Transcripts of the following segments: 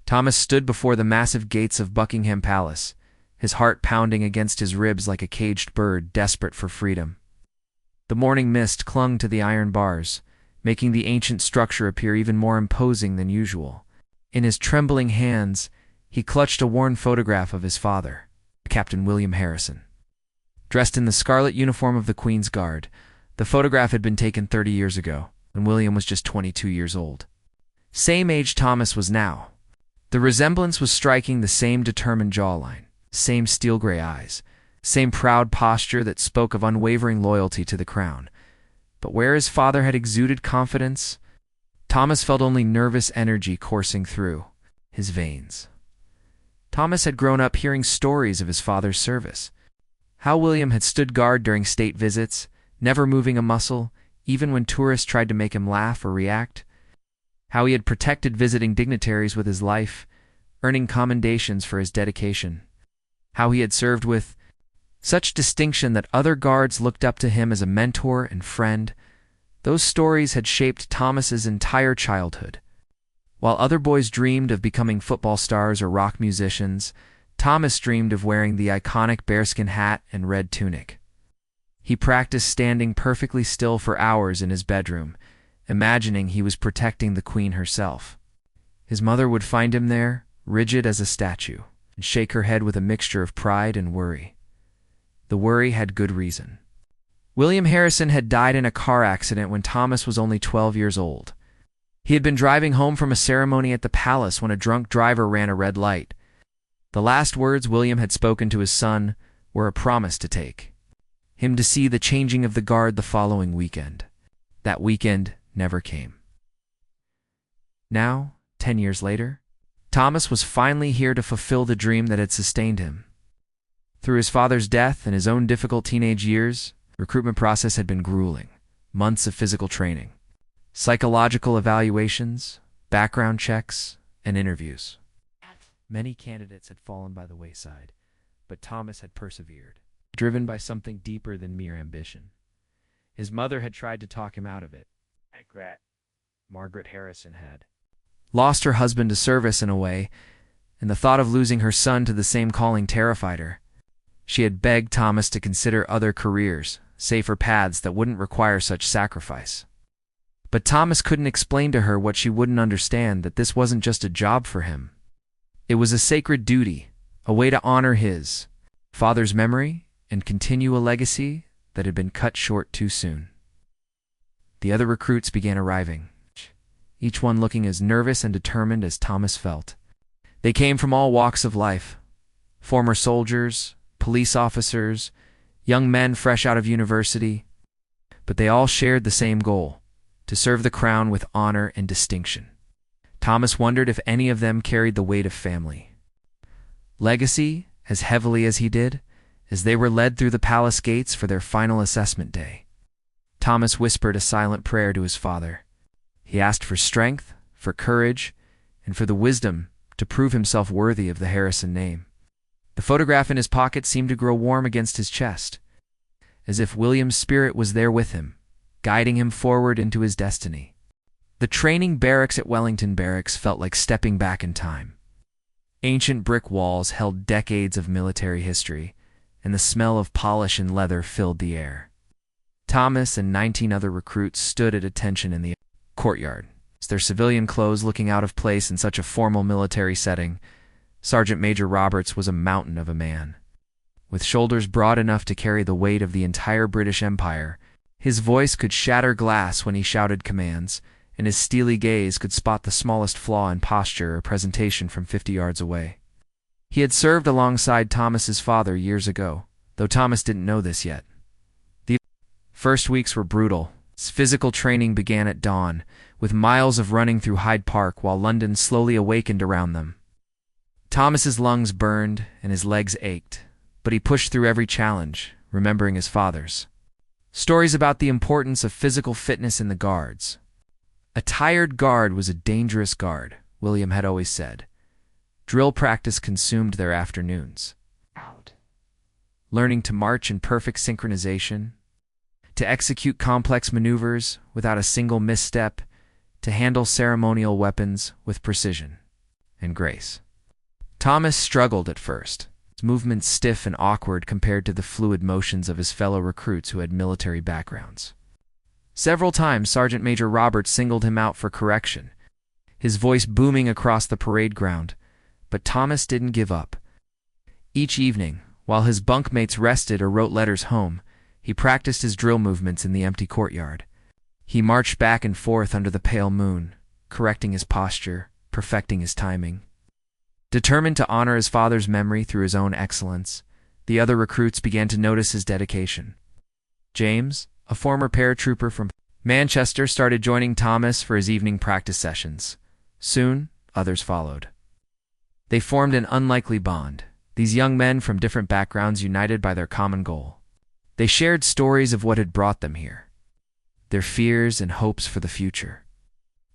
Thomas stood before the massive gates of Buckingham Palace, his heart pounding against his ribs like a caged bird desperate for freedom. The morning mist clung to the iron bars, making the ancient structure appear even more imposing than usual. In his trembling hands, he clutched a worn photograph of his father, Captain William Harrison. Dressed in the scarlet uniform of the Queen's Guard, the photograph had been taken 30 years ago, when William was just 22 years old. Same age Thomas was now. The resemblance was striking, the same determined jawline, same steel-gray eyes, same proud posture that spoke of unwavering loyalty to the crown. But where his father had exuded confidence, Thomas felt only nervous energy coursing through his veins. Thomas had grown up hearing stories of his father's service. How William had stood guard during state visits, never moving a muscle, even when tourists tried to make him laugh or react. How he had protected visiting dignitaries with his life, earning commendations for his dedication. How he had served with such distinction that other guards looked up to him as a mentor and friend. Those stories had shaped Thomas's entire childhood. While other boys dreamed of becoming football stars or rock musicians, Thomas dreamed of wearing the iconic bearskin hat and red tunic. He practiced standing perfectly still for hours in his bedroom, imagining he was protecting the Queen herself. His mother would find him there, rigid as a statue, and shake her head with a mixture of pride and worry. The worry had good reason. William Harrison had died in a car accident when Thomas was only 12 years old. He had been driving home from a ceremony at the palace when a drunk driver ran a red light. The last words William had spoken to his son were a promise to take him to see the changing of the guard the following weekend. That weekend never came. Now, 10 years later, Thomas was finally here to fulfill the dream that had sustained him. Through his father's death and his own difficult teenage years, the recruitment process had been grueling. Months of physical training, psychological evaluations, background checks, and interviews. Many candidates had fallen by the wayside, but Thomas had persevered, driven by something deeper than mere ambition. His mother had tried to talk him out of it. Margaret Harrison had lost her husband to service in a way, and the thought of losing her son to the same calling terrified her. She had begged Thomas to consider other careers, safer paths that wouldn't require such sacrifice. But Thomas couldn't explain to her what she wouldn't understand, that this wasn't just a job for him. It was a sacred duty, a way to honor his father's memory and continue a legacy that had been cut short too soon. The other recruits began arriving, each one looking as nervous and determined as Thomas felt. They came from all walks of life: former soldiers, police officers, young men fresh out of university. But they all shared the same goal: to serve the crown with honor and distinction. Thomas wondered if any of them carried the weight of family legacy as heavily as he did, as they were led through the palace gates for their final assessment day. Thomas whispered a silent prayer to his father. He asked for strength, for courage, and for the wisdom to prove himself worthy of the Harrison name. The photograph in his pocket seemed to grow warm against his chest, as if William's spirit was there with him, guiding him forward into his destiny. The training barracks at Wellington Barracks felt like stepping back in time. Ancient brick walls held decades of military history, and the smell of polish and leather filled the air. Thomas and 19 other recruits stood at attention in the courtyard, their civilian clothes looking out of place in such a formal military setting. Sergeant Major Roberts was a mountain of a man. With shoulders broad enough to carry the weight of the entire British Empire, his voice could shatter glass when he shouted commands, and his steely gaze could spot the smallest flaw in posture or presentation from 50 yards away. He had served alongside Thomas's father years ago, though Thomas didn't know this yet. The first weeks were brutal. His physical training began at dawn, with miles of running through Hyde Park while London slowly awakened around them. Thomas's lungs burned and his legs ached, but he pushed through every challenge, remembering his father's stories about the importance of physical fitness in the guards. A tired guard was a dangerous guard, William had always said. Drill practice consumed their afternoons. Learning to march in perfect synchronization, to execute complex maneuvers without a single misstep, to handle ceremonial weapons with precision. and grace. Thomas struggled at first, his movements stiff and awkward compared to the fluid motions of his fellow recruits who had military backgrounds. Several times, Sergeant Major Roberts singled him out for correction, his voice booming across the parade ground, but Thomas didn't give up. Each evening, while his bunkmates rested or wrote letters home, he practiced his drill movements in the empty courtyard. He marched back and forth under the pale moon, correcting his posture, perfecting his timing. Determined to honor his father's memory through his own excellence, the other recruits began to notice his dedication. James, a former paratrooper from Manchester, started joining Thomas for his evening practice sessions. Soon, others followed. They formed an unlikely bond, these young men from different backgrounds united by their common goal. They shared stories of what had brought them here, their fears and hopes for the future.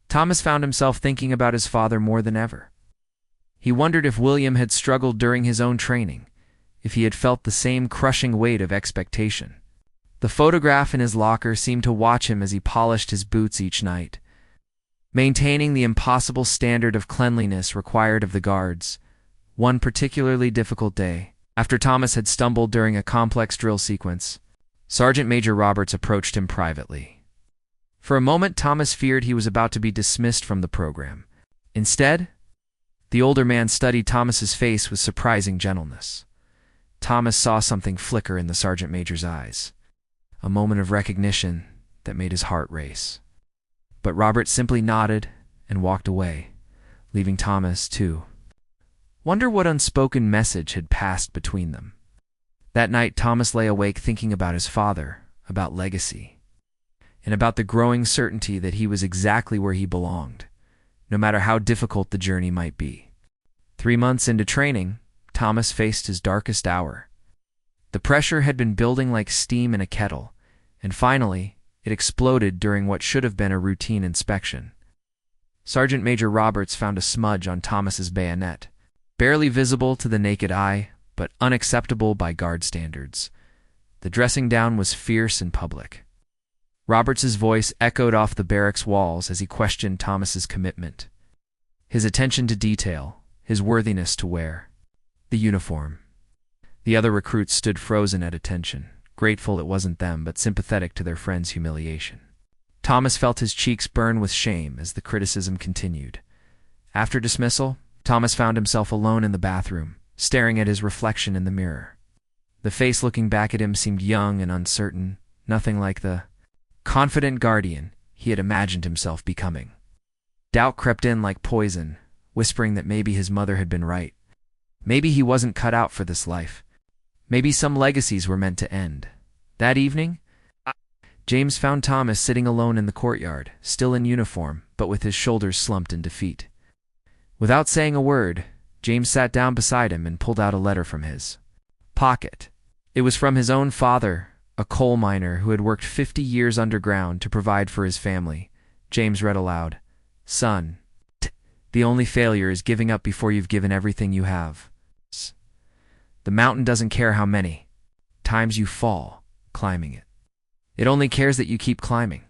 Thomas found himself thinking about his father more than ever. He wondered if William had struggled during his own training, if he had felt the same crushing weight of expectation. The photograph in his locker seemed to watch him as he polished his boots each night, maintaining the impossible standard of cleanliness required of the guards. One particularly difficult day, after Thomas had stumbled during a complex drill sequence, Sergeant Major Roberts approached him privately. For a moment, Thomas feared he was about to be dismissed from the program. Instead, the older man studied Thomas's face with surprising gentleness. Thomas saw something flicker in the Sergeant Major's eyes, a moment of recognition that made his heart race. But Roberts simply nodded and walked away, leaving Thomas to wonder what unspoken message had passed between them. That night, Thomas lay awake thinking about his father, about legacy, and about the growing certainty that he was exactly where he belonged, no matter how difficult the journey might be. 3 months into training, Thomas faced his darkest hour. The pressure had been building like steam in a kettle, and finally, it exploded during what should have been a routine inspection. Sergeant Major Roberts found a smudge on Thomas's bayonet, barely visible to the naked eye, but unacceptable by guard standards. The dressing down was fierce and public. Roberts's voice echoed off the barracks walls as he questioned Thomas's commitment, his attention to detail, his worthiness to wear the uniform. The other recruits stood frozen at attention, grateful it wasn't them, but sympathetic to their friend's humiliation. Thomas felt his cheeks burn with shame as the criticism continued. After dismissal, Thomas found himself alone in the bathroom, staring at his reflection in the mirror. The face looking back at him seemed young and uncertain, nothing like the confident guardian he had imagined himself becoming. Doubt crept in like poison, whispering that maybe his mother had been right. Maybe he wasn't cut out for this life. Maybe some legacies were meant to end. That evening, James found Thomas sitting alone in the courtyard, still in uniform, but with his shoulders slumped in defeat. Without saying a word, James sat down beside him and pulled out a letter from his pocket. It was from his own father, a coal miner who had worked 50 years underground to provide for his family. James read aloud, "Son, the only failure is giving up before you've given everything you have. The mountain doesn't care how many times you fall climbing it. It only cares that you keep climbing."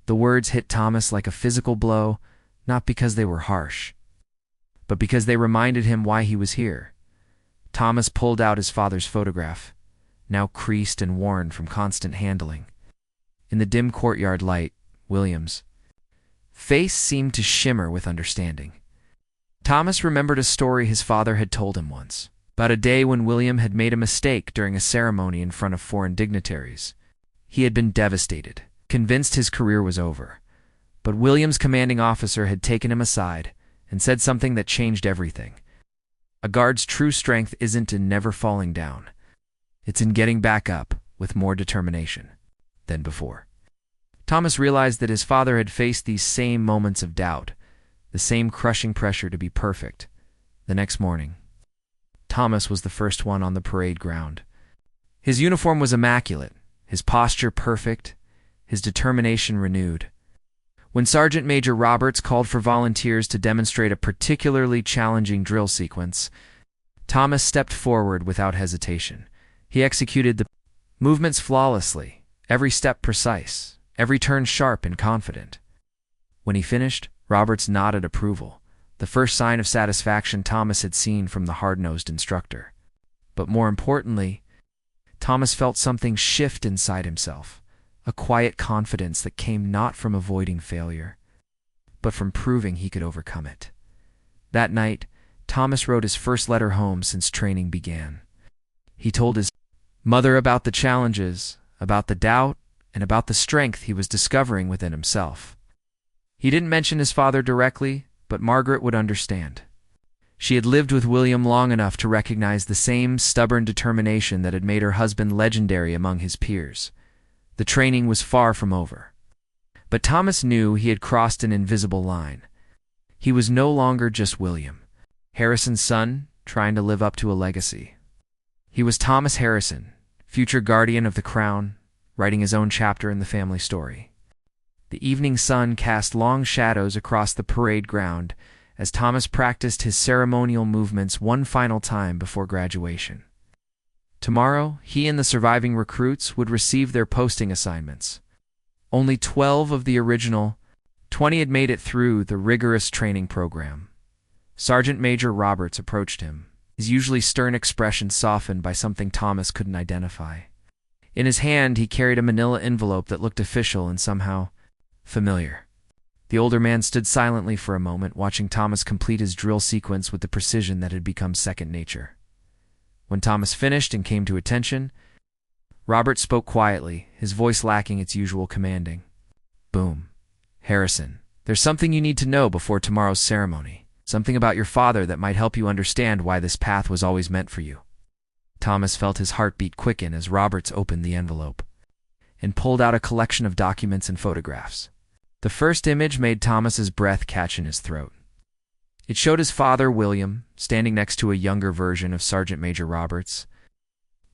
The words hit Thomas like a physical blow, not because they were harsh, but because they reminded him why he was here. Thomas pulled out his father's photograph, now creased and worn from constant handling. In the dim courtyard light, William's face seemed to shimmer with understanding. Thomas remembered a story his father had told him once, about a day when William had made a mistake during a ceremony in front of foreign dignitaries. He had been devastated, convinced his career was over. But William's commanding officer had taken him aside and said something that changed everything. A guard's true strength isn't in never falling down. It's in getting back up with more determination than before. Thomas realized that his father had faced these same moments of doubt, the same crushing pressure to be perfect. The next morning, Thomas was the first one on the parade ground. His uniform was immaculate, his posture perfect, his determination renewed. When Sergeant Major Roberts called for volunteers to demonstrate a particularly challenging drill sequence, Thomas stepped forward without hesitation. He executed the movements flawlessly, every step precise, every turn sharp and confident. When he finished, Roberts nodded approval, the first sign of satisfaction Thomas had seen from the hard-nosed instructor. But more importantly, Thomas felt something shift inside himself, a quiet confidence that came not from avoiding failure, but from proving he could overcome it. That night, Thomas wrote his first letter home since training began. He told his mother about the challenges, about the doubt, and about the strength he was discovering within himself. He didn't mention his father directly, but Margaret would understand. She had lived with William long enough to recognize the same stubborn determination that had made her husband legendary among his peers. The training was far from over. But Thomas knew he had crossed an invisible line. He was no longer just William, Harrison's son, trying to live up to a legacy. He was Thomas Harrison, future guardian of the crown, writing his own chapter in the family story. The evening sun cast long shadows across the parade ground as Thomas practiced his ceremonial movements one final time before graduation. Tomorrow, he and the surviving recruits would receive their posting assignments. Only 12 of the original 20 had made it through the rigorous training program. Sergeant Major Roberts approached him, his usually stern expression softened by something Thomas couldn't identify. In his hand, he carried a manila envelope that looked official and somehow familiar. The older man stood silently for a moment, watching Thomas complete his drill sequence with the precision that had become second nature. When Thomas finished and came to attention, Robert spoke quietly, his voice lacking its usual commanding. "Boom. Harrison, there's something you need to know before tomorrow's ceremony. Something about your father that might help you understand why this path was always meant for you." Thomas felt his heartbeat quicken as Roberts opened the envelope and pulled out a collection of documents and photographs. The first image made Thomas's breath catch in his throat. It showed his father, William, standing next to a younger version of Sergeant Major Roberts.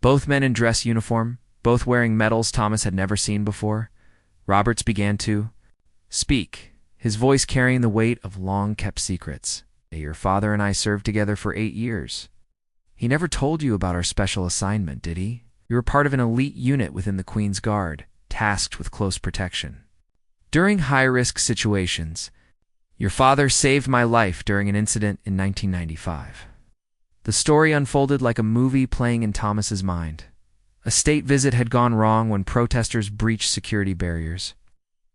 Both men in dress uniform, both wearing medals Thomas had never seen before. Roberts began to speak, his voice carrying the weight of long-kept secrets. "Your father and I served together for 8 years. He never told you about our special assignment, did he? You were part of an elite unit within the Queen's Guard, tasked with close protection. During high-risk situations, your father saved my life during an incident in 1995. The story unfolded like a movie playing in Thomas's mind. A state visit had gone wrong when protesters breached security barriers.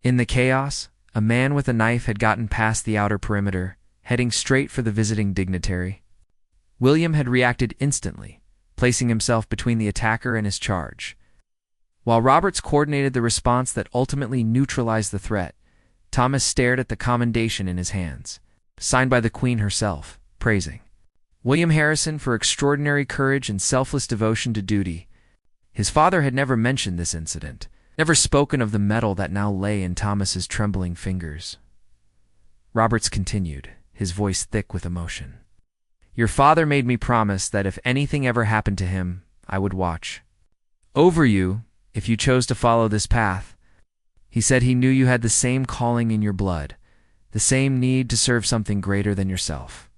In the chaos, a man with a knife had gotten past the outer perimeter, heading straight for the visiting dignitary. William had reacted instantly, placing himself between the attacker and his charge. While Roberts coordinated the response that ultimately neutralized the threat, Thomas stared at the commendation in his hands, signed by the Queen herself, praising William Harrison for extraordinary courage and selfless devotion to duty. His father had never mentioned this incident, never spoken of the medal that now lay in Thomas's trembling fingers. Roberts continued, his voice thick with emotion. "Your father made me promise that if anything ever happened to him, I would watch over you if you chose to follow this path. He said he knew you had the same calling in your blood, the same need to serve something greater than yourself."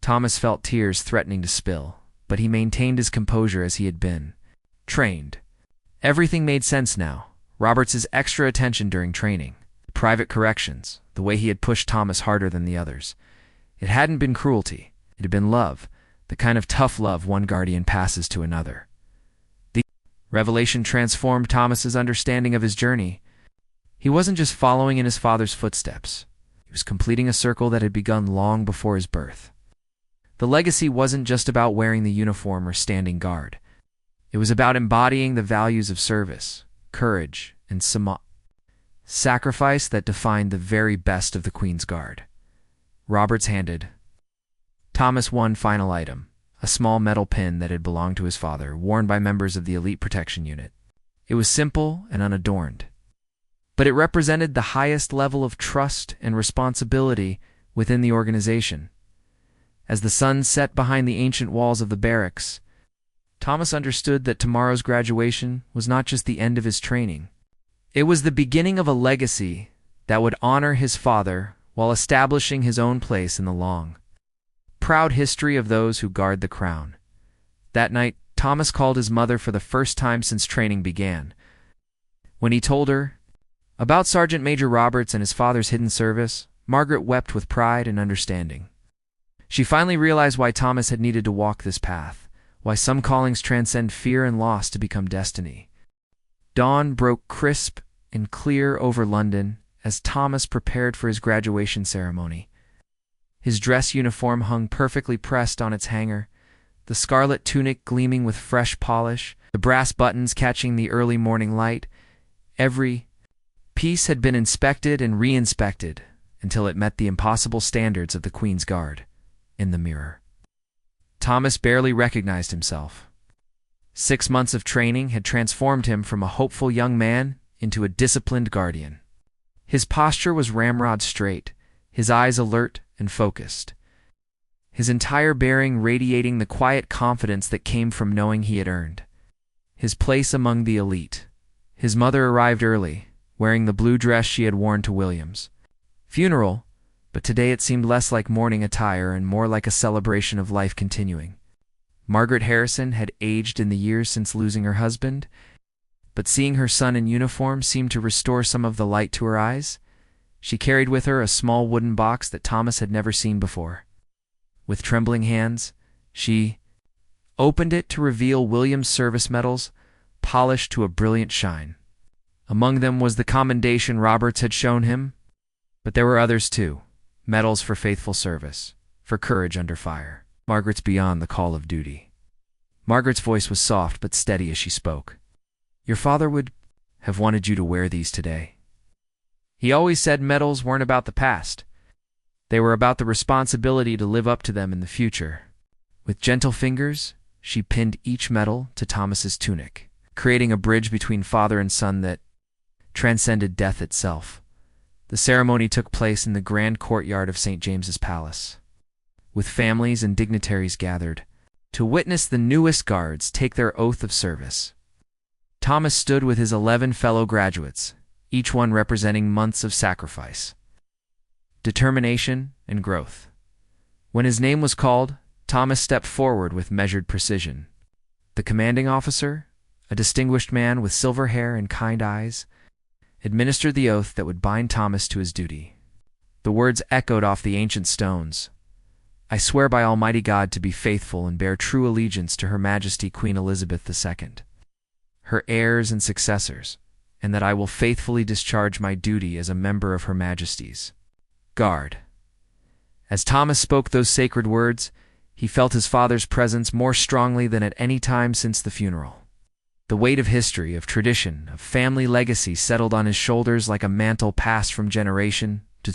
Thomas felt tears threatening to spill, but he maintained his composure as he had been trained. Everything made sense now. Roberts' extra attention during training, the private corrections, the way he had pushed Thomas harder than the others. It hadn't been cruelty. It had been love, the kind of tough love one guardian passes to another. The revelation transformed Thomas's understanding of his journey. He wasn't just following in his father's footsteps. He was completing a circle that had begun long before his birth. The legacy wasn't just about wearing the uniform or standing guard. It was about embodying the values of service, courage, and sacrifice that defined the very best of the Queen's Guard. Roberts handed Thomas one final item, a small metal pin that had belonged to his father, worn by members of the elite protection unit. It was simple and unadorned, but it represented the highest level of trust and responsibility within the organization. As the sun set behind the ancient walls of the barracks, Thomas understood that tomorrow's graduation was not just the end of his training. It was the beginning of a legacy that would honor his father while establishing his own place in the long, proud history of those who guard the crown. That night, Thomas called his mother for the first time since training began. When he told her about Sergeant Major Roberts and his father's hidden service, Margaret wept with pride and understanding. She finally realized why Thomas had needed to walk this path, why some callings transcend fear and loss to become destiny. Dawn broke crisp and clear over London as Thomas prepared for his graduation ceremony. His dress uniform hung perfectly pressed on its hanger, the scarlet tunic gleaming with fresh polish, the brass buttons catching the early morning light. Every piece had been inspected and re-inspected until it met the impossible standards of the Queen's Guard. In the mirror, Thomas barely recognized himself. 6 months of training had transformed him from a hopeful young man into a disciplined guardian. His posture was ramrod straight, his eyes alert and focused, his entire bearing radiating the quiet confidence that came from knowing he had earned his place among the elite. His mother arrived early, wearing the blue dress she had worn to William's funeral, but today it seemed less like mourning attire and more like a celebration of life continuing. Margaret Harrison had aged in the years since losing her husband, but seeing her son in uniform seemed to restore some of the light to her eyes. She carried with her a small wooden box that Thomas had never seen before. With trembling hands, she opened it to reveal William's service medals, polished to a brilliant shine. Among them was the commendation Roberts had shown him, but there were others too. Medals for faithful service, for courage under fire. Margaret's beyond the call of duty. Margaret's voice was soft but steady as she spoke. Your father would have wanted you to wear these today. He always said medals weren't about the past. They were about the responsibility to live up to them in the future. With gentle fingers, she pinned each medal to Thomas's tunic, creating a bridge between father and son that transcended death itself. The ceremony took place in the grand courtyard of St. James's Palace, with families and dignitaries gathered to witness the newest guards take their oath of service. Thomas stood with his 11 fellow graduates, each one representing months of sacrifice, determination, and growth. When his name was called, Thomas stepped forward with measured precision. The commanding officer, a distinguished man with silver hair and kind eyes, administered the oath that would bind Thomas to his duty. The words echoed off the ancient stones. I swear by Almighty God to be faithful and bear true allegiance to Her Majesty Queen Elizabeth II, her heirs and successors, and that I will faithfully discharge my duty as a member of Her Majesty's Guard. As Thomas spoke those sacred words, he felt his father's presence more strongly than at any time since the funeral. The weight of history, of tradition, of family legacy settled on his shoulders like a mantle passed from generation to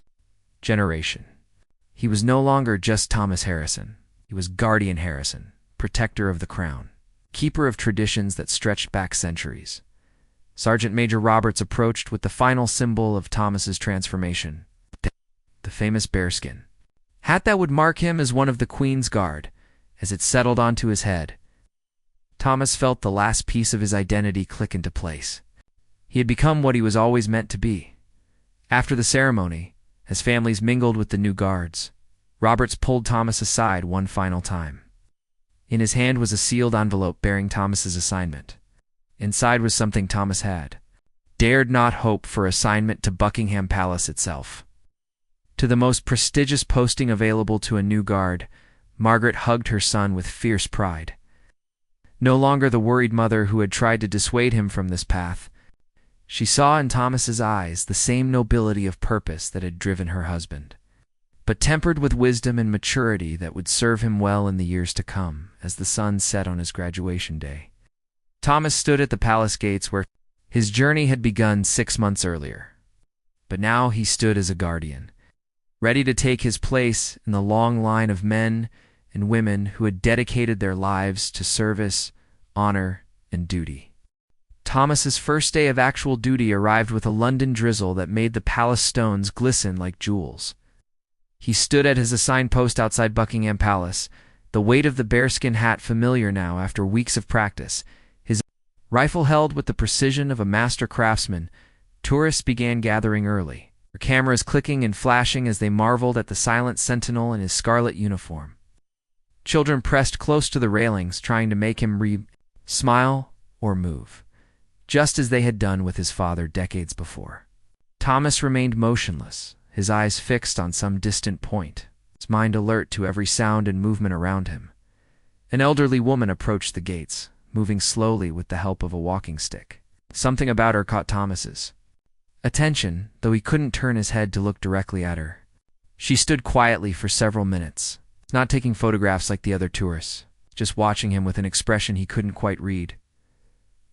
generation. He was no longer just Thomas Harrison. He was Guardian Harrison, protector of the crown, keeper of traditions that stretched back centuries. Sergeant Major Roberts approached with the final symbol of Thomas's transformation, the famous bearskin hat that would mark him as one of the Queen's Guard. As it settled onto his head, Thomas felt the last piece of his identity click into place. He had become what he was always meant to be. After the ceremony, as families mingled with the new guards, Roberts pulled Thomas aside one final time. In his hand was a sealed envelope bearing Thomas's assignment. Inside was something Thomas had dared not hope for: assignment to Buckingham Palace itself. To the most prestigious posting available to a new guard, Margaret hugged her son with fierce pride. No longer the worried mother who had tried to dissuade him from this path, she saw in Thomas's eyes the same nobility of purpose that had driven her husband, but tempered with wisdom and maturity that would serve him well in the years to come. As the sun set on his graduation day, Thomas stood at the palace gates where his journey had begun 6 months earlier. But now he stood as a guardian, ready to take his place in the long line of men and women who had dedicated their lives to service, honor, and duty. Thomas's first day of actual duty arrived with a London drizzle that made the palace stones glisten like jewels. He stood at his assigned post outside Buckingham Palace, the weight of the bearskin hat familiar now after weeks of practice. His rifle held with the precision of a master craftsman. Tourists began gathering early, their cameras clicking and flashing as they marveled at the silent sentinel in his scarlet uniform. Children pressed close to the railings, trying to make him smile or move, just as they had done with his father decades before. Thomas remained motionless, his eyes fixed on some distant point. his mind alert to every sound and movement around him. An elderly woman approached the gates, moving slowly with the help of a walking stick. Something about her caught Thomas's attention, though he couldn't turn his head to look directly at her. She stood quietly for several minutes, not taking photographs like the other tourists, just watching him with an expression he couldn't quite read.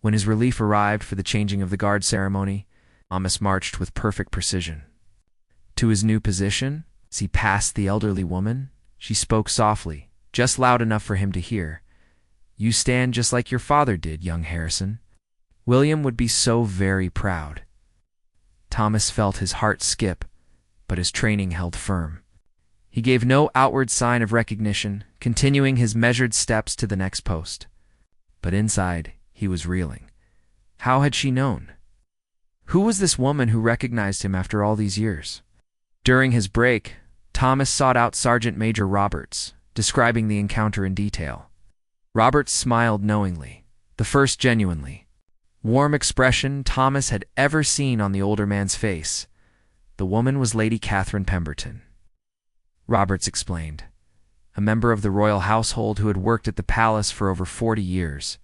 When his relief arrived for the changing of the guard ceremony, Thomas marched with perfect precision to his new position. As he passed the elderly woman, she spoke softly, just loud enough for him to hear. "You stand just like your father did, young Harrison. William would be so very proud." Thomas felt his heart skip, but his training held firm. He gave no outward sign of recognition, continuing his measured steps to the next post. But inside, he was reeling. How had she known? Who was this woman who recognized him after all these years? During his break, Thomas sought out Sergeant Major Roberts, describing the encounter in detail. Roberts smiled knowingly, the first genuinely warm expression Thomas had ever seen on the older man's face. The woman was Lady Catherine Pemberton. Roberts explained, a member of the royal household who had worked at the palace for over 40 years.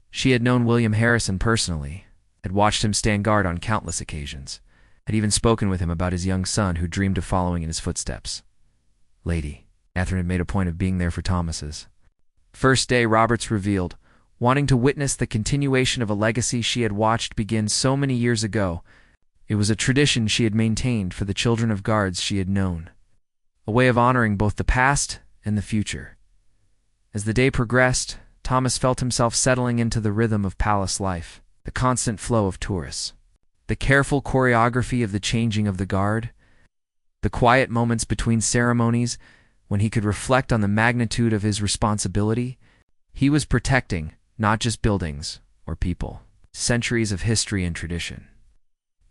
She had known William Harrison personally, had watched him stand guard on countless occasions, had even spoken with him about his young son who dreamed of following in his footsteps. Lady Catherine had made a point of being there for Thomas's first day, Roberts revealed, wanting to witness the continuation of a legacy she had watched begin so many years ago. It was a tradition she had maintained for the children of guards she had known, a way of honoring both the past and the future. As the day progressed, Thomas felt himself settling into the rhythm of palace life, the constant flow of tourists, the careful choreography of the changing of the guard, the quiet moments between ceremonies when he could reflect on the magnitude of his responsibility. He was protecting not just buildings or people, centuries of history and tradition.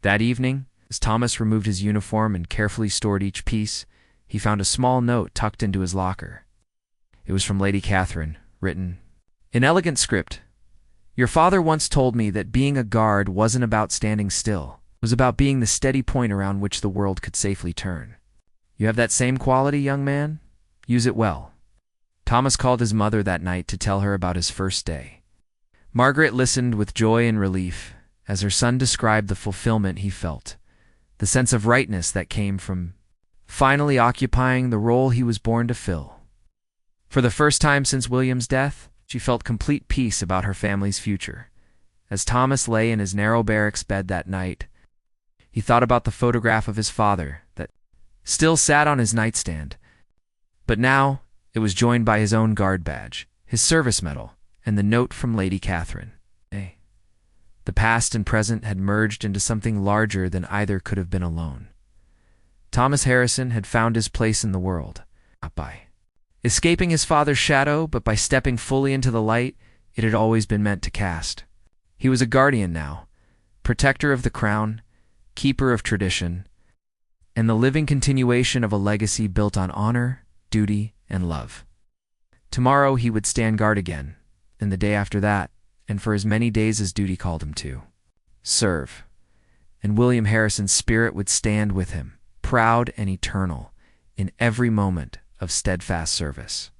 That evening, as Thomas removed his uniform and carefully stored each piece, he found a small note tucked into his locker. It was from Lady Catherine, written in elegant script. "Your father once told me that being a guard wasn't about standing still. It was about being the steady point around which the world could safely turn. You have that same quality, young man? Use it well." Thomas called his mother that night to tell her about his first day. Margaret listened with joy and relief as her son described the fulfillment he felt, the sense of rightness that came from finally occupying the role he was born to fill. For the first time since William's death, she felt complete peace about her family's future. As Thomas lay in his narrow barracks bed that night, he thought about the photograph of his father that still sat on his nightstand. But now it was joined by his own guard badge, his service medal, and the note from Lady Catherine. The past and present had merged into something larger than either could have been alone. Thomas Harrison had found his place in the world, not by escaping his father's shadow, but by stepping fully into the light it had always been meant to cast. He was a guardian now, protector of the crown, keeper of tradition, and the living continuation of a legacy built on honor, duty, and love. Tomorrow he would stand guard again, and the day after that, and for as many days as duty called him to serve. And William Harrison's spirit would stand with him, proud and eternal, in every moment of steadfast service.